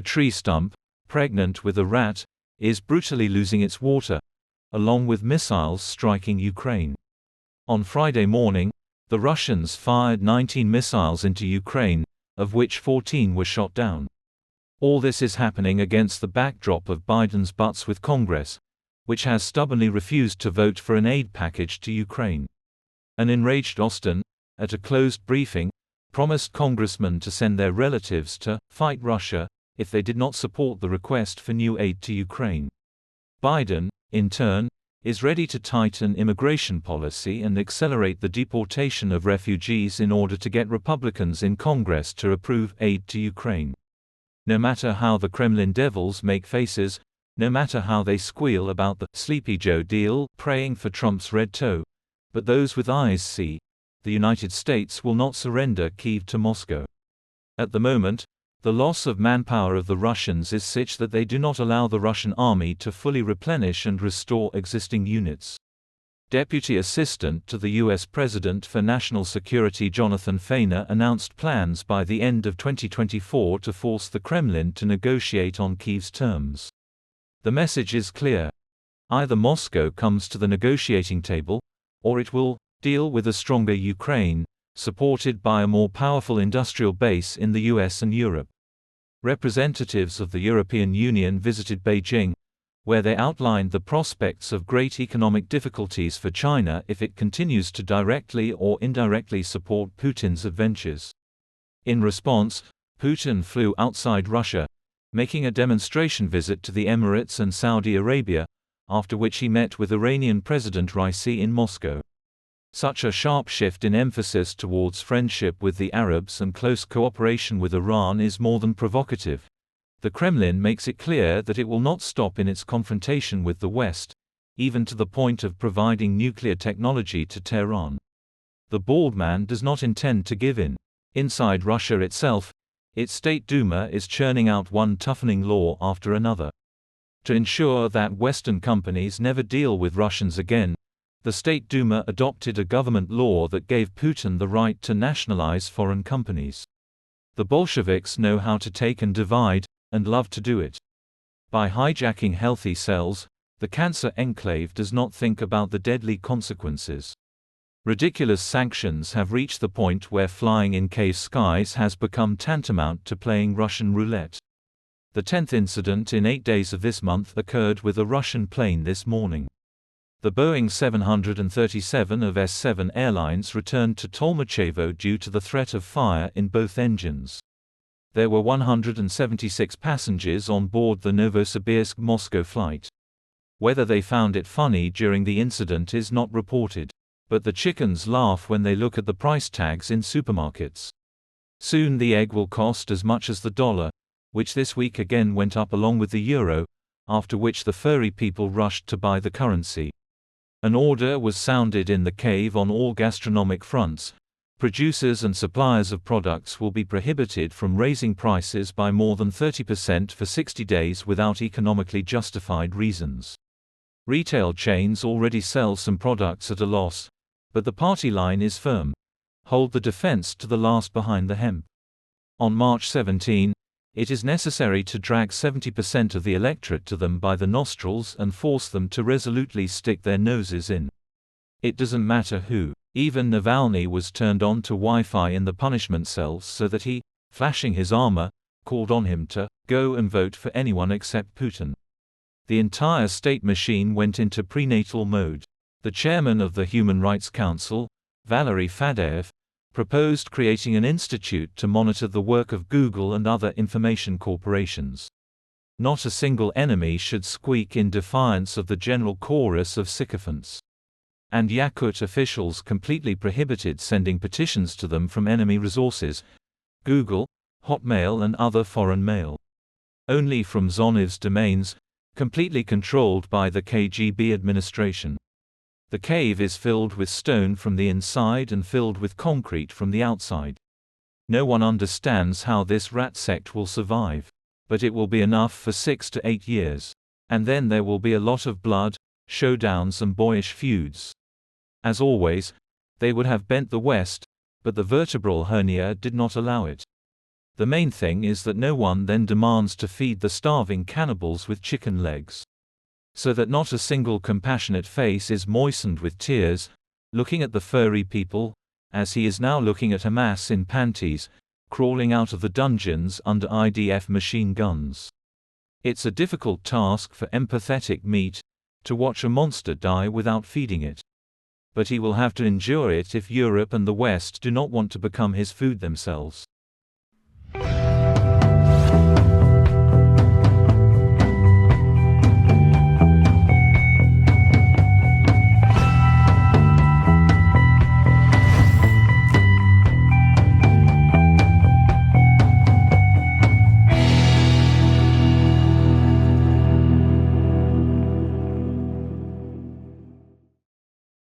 A tree stump, pregnant with a rat, is brutally losing its water, along with missiles striking Ukraine. On Friday morning, the Russians fired 19 missiles into Ukraine, of which 14 were shot down. All this is happening against the backdrop of Biden's butts with Congress, which has stubbornly refused to vote for an aid package to Ukraine. An enraged Austin, at a closed briefing, promised congressmen to send their relatives to fight Russia if they did not support the request for new aid to Ukraine. Biden, in turn, is ready to tighten immigration policy and accelerate the deportation of refugees in order to get Republicans in Congress to approve aid to Ukraine. No matter how the Kremlin devils make faces, no matter how they squeal about the Sleepy Joe deal, praying for Trump's red toe, but those with eyes see, the United States will not surrender Kyiv to Moscow. At the moment, the loss of manpower of the Russians is such that they do not allow the Russian army to fully replenish and restore existing units. Deputy Assistant to the U.S. President for National Security Jonathan Fehner announced plans by the end of 2024 to force the Kremlin to negotiate on Kyiv's terms. The message is clear. Either Moscow comes to the negotiating table, or it will deal with a stronger Ukraine, supported by a more powerful industrial base in the US and Europe. Representatives of the European Union visited Beijing, where they outlined the prospects of great economic difficulties for China if it continues to directly or indirectly support Putin's adventures. In response, Putin flew outside Russia, making a demonstration visit to the Emirates and Saudi Arabia, after which he met with Iranian President Raisi in Moscow. Such a sharp shift in emphasis towards friendship with the Arabs and close cooperation with Iran is more than provocative. The Kremlin makes it clear that it will not stop in its confrontation with the West, even to the point of providing nuclear technology to Tehran. The bald man does not intend to give in. Inside Russia itself, its State Duma is churning out one toughening law after another. To ensure that Western companies never deal with Russians again, the State Duma adopted a government law that gave Putin the right to nationalize foreign companies. The Bolsheviks know how to take and divide, and love to do it. By hijacking healthy cells, the cancer enclave does not think about the deadly consequences. Ridiculous sanctions have reached the point where flying in cave skies has become tantamount to playing Russian roulette. The 10th incident in 8 days of this month occurred with a Russian plane this morning. The Boeing 737 of S-7 Airlines returned to Tolmachevo due to the threat of fire in both engines. There were 176 passengers on board the Novosibirsk-Moscow flight. Whether they found it funny during the incident is not reported, but the chickens laugh when they look at the price tags in supermarkets. Soon the egg will cost as much as the dollar, which this week again went up along with the euro, after which the furry people rushed to buy the currency. An order was sounded in the cave on all gastronomic fronts. Producers and suppliers of products will be prohibited from raising prices by more than 30% for 60 days without economically justified reasons. Retail chains already sell some products at a loss, but the party line is firm. Hold the defense to the last behind the hemp. On March 17, it is necessary to drag 70% of the electorate to them by the nostrils and force them to resolutely stick their noses in. It doesn't matter who. Even Navalny was turned on to Wi-Fi in the punishment cells so that he, flashing his armor, called on him to go and vote for anyone except Putin. The entire state machine went into prenatal mode. The chairman of the Human Rights Council, Valery Fadeev, proposed creating an institute to monitor the work of Google and other information corporations. Not a single enemy should squeak in defiance of the general chorus of sycophants. And Yakut officials completely prohibited sending petitions to them from enemy resources, Google, Hotmail and other foreign mail. Only from Zoniv's domains, completely controlled by the KGB administration. The cave is filled with stone from the inside and filled with concrete from the outside. No one understands how this rat sect will survive. But it will be enough for 6 to 8 years. And then there will be a lot of blood, showdowns and boyish feuds. As always, they would have bent the West, but the vertebral hernia did not allow it. The main thing is that no one then demands to feed the starving cannibals with chicken legs. So that not a single compassionate face is moistened with tears, looking at the furry people, as he is now looking at Hamas in panties, crawling out of the dungeons under IDF machine guns. It's a difficult task for empathetic meat, to watch a monster die without feeding it. But he will have to endure it if Europe and the West do not want to become his food themselves.